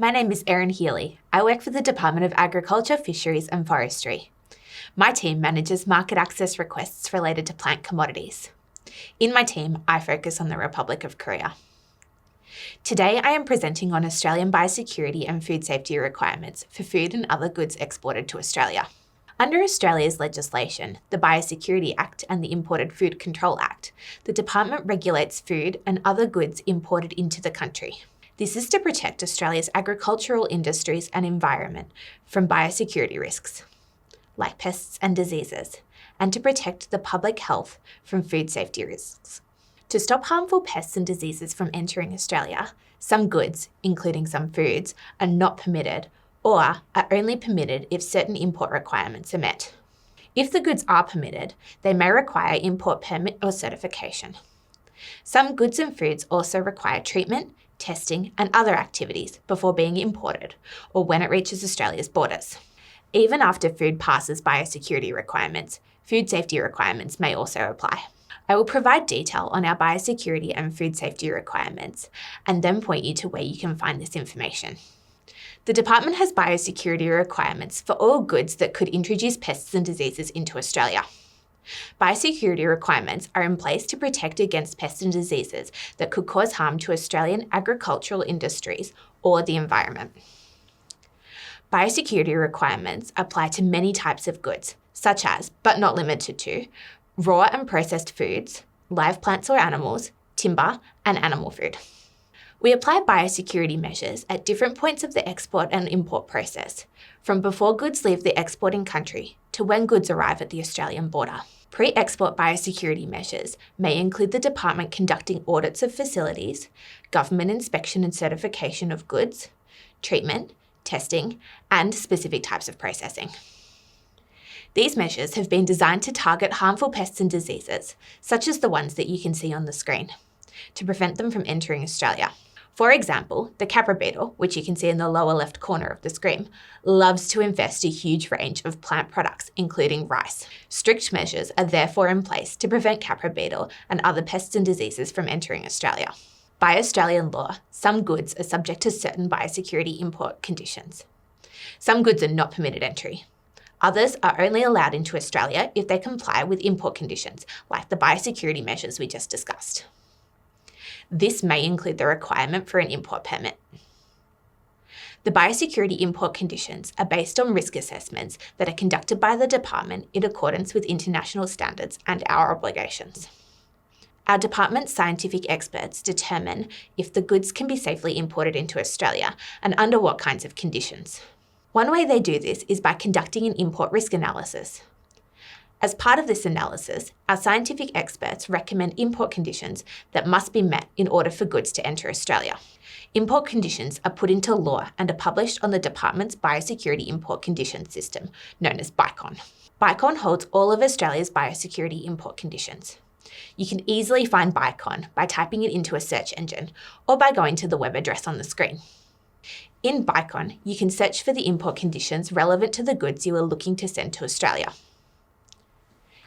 My name is Erin Healey. I work for the Department of Agriculture, Fisheries and Forestry. My team manages market access requests related to plant commodities. In my team, I focus on the Republic of Korea. Today, I am presenting on Australian biosecurity and food safety requirements for food and other goods exported to Australia. Under Australia's legislation, the Biosecurity Act and the Imported Food Control Act, the Department regulates food and other goods imported into the country. This is to protect Australia's agricultural industries and environment from biosecurity risks, like pests and diseases, and to protect the public health from food safety risks. To stop harmful pests and diseases from entering Australia, some goods, including some foods, are not permitted or are only permitted if certain import requirements are met. If the goods are permitted, they may require import permit or certification. Some goods and foods also require treatment, testing, and other activities before being imported or when it reaches Australia's borders. Even after food passes biosecurity requirements, food safety requirements may also apply. I will provide detail on our biosecurity and food safety requirements and then point you to where you can find this information. The Department has biosecurity requirements for all goods that could introduce pests and diseases into Australia. Biosecurity requirements are in place to protect against pests and diseases that could cause harm to Australian agricultural industries or the environment. Biosecurity requirements apply to many types of goods, such as, but not limited to, raw and processed foods, live plants or animals, timber, and animal food. We apply biosecurity measures at different points of the export and import process, from before goods leave the exporting country to when goods arrive at the Australian border. Pre-export biosecurity measures may include the Department conducting audits of facilities, government inspection and certification of goods, treatment, testing, and specific types of processing. These measures have been designed to target harmful pests and diseases, such as the ones that you can see on the screen, to prevent them from entering Australia. For example, the capra beetle, which you can see in the lower left corner of the screen, loves to infest a huge range of plant products, including rice. Strict measures are therefore in place to prevent capra beetle and other pests and diseases from entering Australia. By Australian law, some goods are subject to certain biosecurity import conditions. Some goods are not permitted entry. Others are only allowed into Australia if they comply with import conditions, like the biosecurity measures we just discussed. This may include the requirement for an import permit. The biosecurity import conditions are based on risk assessments that are conducted by the Department in accordance with international standards and our obligations. Our Department's scientific experts determine if the goods can be safely imported into Australia and under what kinds of conditions. One way they do this is by conducting an import risk analysis. As part of this analysis, our scientific experts recommend import conditions that must be met in order for goods to enter Australia. Import conditions are put into law and are published on the Department's Biosecurity Import Conditions System, known as BICON. BICON holds all of Australia's biosecurity import conditions. You can easily find BICON by typing it into a search engine or by going to the web address on the screen. In BICON, you can search for the import conditions relevant to the goods you are looking to send to Australia.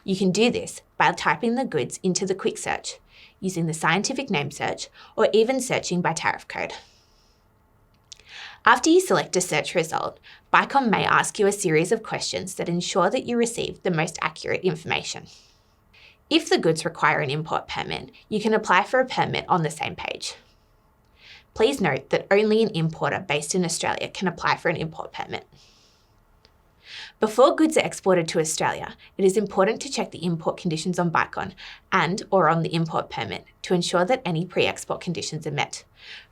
You can do this by typing the goods into the quick search, using the scientific name search, or even searching by tariff code. After you select a search result, BICON may ask you a series of questions that ensure that you receive the most accurate information. If the goods require an import permit, you can apply for a permit on the same page. Please note that only an importer based in Australia can apply for an import permit. Before goods are exported to Australia, it is important to check the import conditions on BICON and/or on the import permit to ensure that any pre-export conditions are met.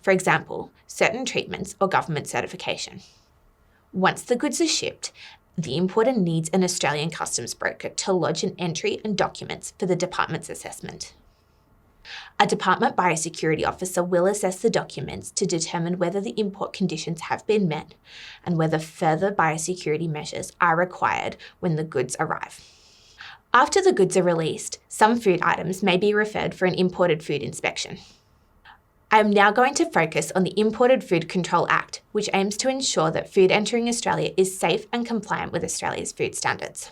For example, certain treatments or government certification. Once the goods are shipped, the importer needs an Australian customs broker to lodge an entry and documents for the Department's assessment. A Department Biosecurity Officer will assess the documents to determine whether the import conditions have been met and whether further biosecurity measures are required when the goods arrive. After the goods are released, some food items may be referred for an imported food inspection. I am now going to focus on the Imported Food Control Act, which aims to ensure that food entering Australia is safe and compliant with Australia's food standards.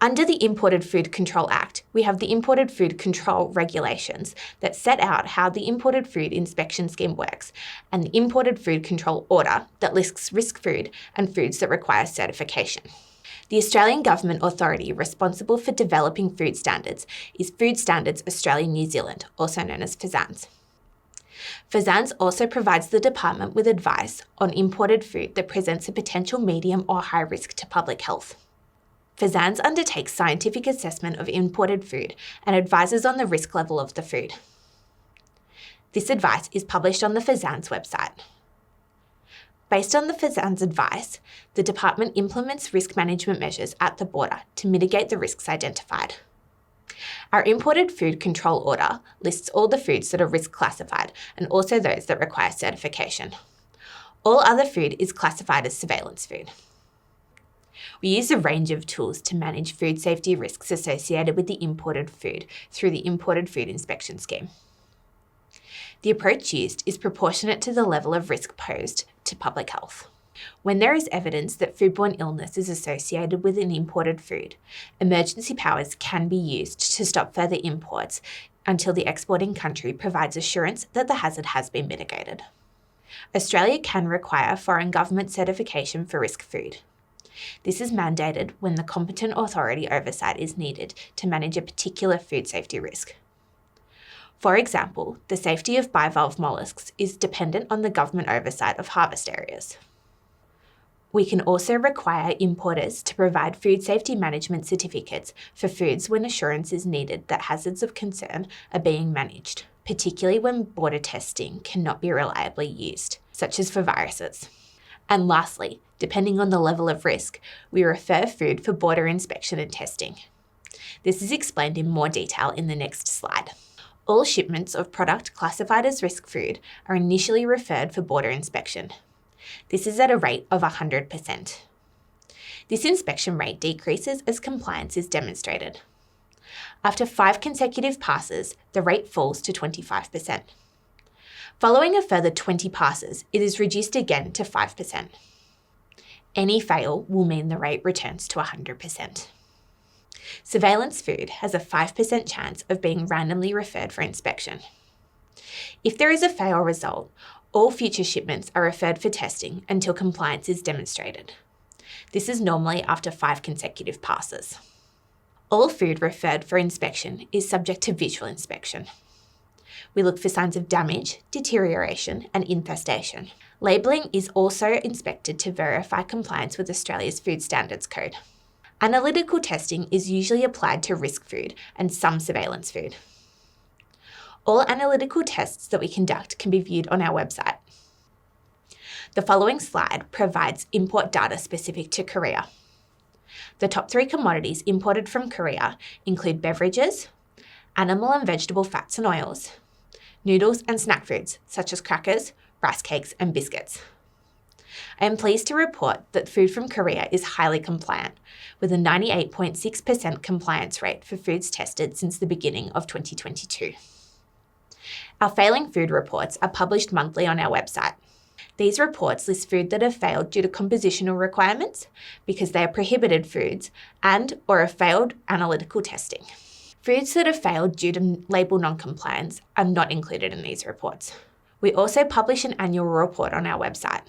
Under the Imported Food Control Act, we have the Imported Food Control Regulations that set out how the Imported Food Inspection Scheme works, and the Imported Food Control Order that lists risk food and foods that require certification. The Australian Government authority responsible for developing food standards is Food Standards Australia New Zealand, also known as FSANZ. FSANZ also provides the department with advice on imported food that presents a potential medium or high risk to public health. FSANZ undertakes scientific assessment of imported food and advises on the risk level of the food. This advice is published on the FSANZ website. Based on the FSANZ advice, the department implements risk management measures at the border to mitigate the risks identified. Our Imported Food Control Order lists all the foods that are risk classified and also those that require certification. All other food is classified as surveillance food. We use a range of tools to manage food safety risks associated with the imported food through the Imported Food Inspection Scheme. The approach used is proportionate to the level of risk posed to public health. When there is evidence that foodborne illness is associated with an imported food, emergency powers can be used to stop further imports until the exporting country provides assurance that the hazard has been mitigated. Australia can require foreign government certification for risk food. This is mandated when the competent authority oversight is needed to manage a particular food safety risk. For example, the safety of bivalve molluscs is dependent on the government oversight of harvest areas. We can also require importers to provide food safety management certificates for foods when assurance is needed that hazards of concern are being managed, particularly when border testing cannot be reliably used, such as for viruses. And lastly, depending on the level of risk, we refer food for border inspection and testing. This is explained in more detail in the next slide. All shipments of product classified as risk food are initially referred for border inspection. This is at a rate of 100%. This inspection rate decreases as compliance is demonstrated. After 5 consecutive passes, the rate falls to 25%. Following a further 20 passes, it is reduced again to 5%. Any fail will mean the rate returns to 100%. Surveillance food has a 5% chance of being randomly referred for inspection. If there is a fail result, all future shipments are referred for testing until compliance is demonstrated. This is normally after 5 consecutive passes. All food referred for inspection is subject to visual inspection. We look for signs of damage, deterioration, and infestation. Labelling is also inspected to verify compliance with Australia's Food Standards Code. Analytical testing is usually applied to risk food and some surveillance food. All analytical tests that we conduct can be viewed on our website. The following slide provides import data specific to Korea. The top 3 commodities imported from Korea include beverages, animal and vegetable fats and oils, noodles and snack foods such as crackers, rice cakes and biscuits. I am pleased to report that food from Korea is highly compliant, with a 98.6% compliance rate for foods tested since the beginning of 2022. Our failing food reports are published monthly on our website. These reports list food that have failed due to compositional requirements, because they are prohibited foods, and or have failed analytical testing. Foods that have failed due to label non-compliance are not included in these reports. We also publish an annual report on our website.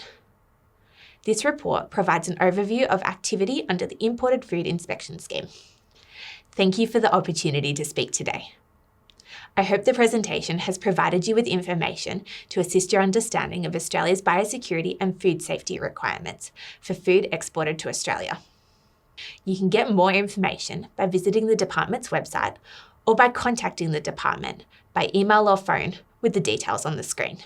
This report provides an overview of activity under the Imported Food Inspection Scheme. Thank you for the opportunity to speak today. I hope the presentation has provided you with information to assist your understanding of Australia's biosecurity and food safety requirements for food exported to Australia. You can get more information by visiting the department's website or by contacting the department by email or phone with the details on the screen.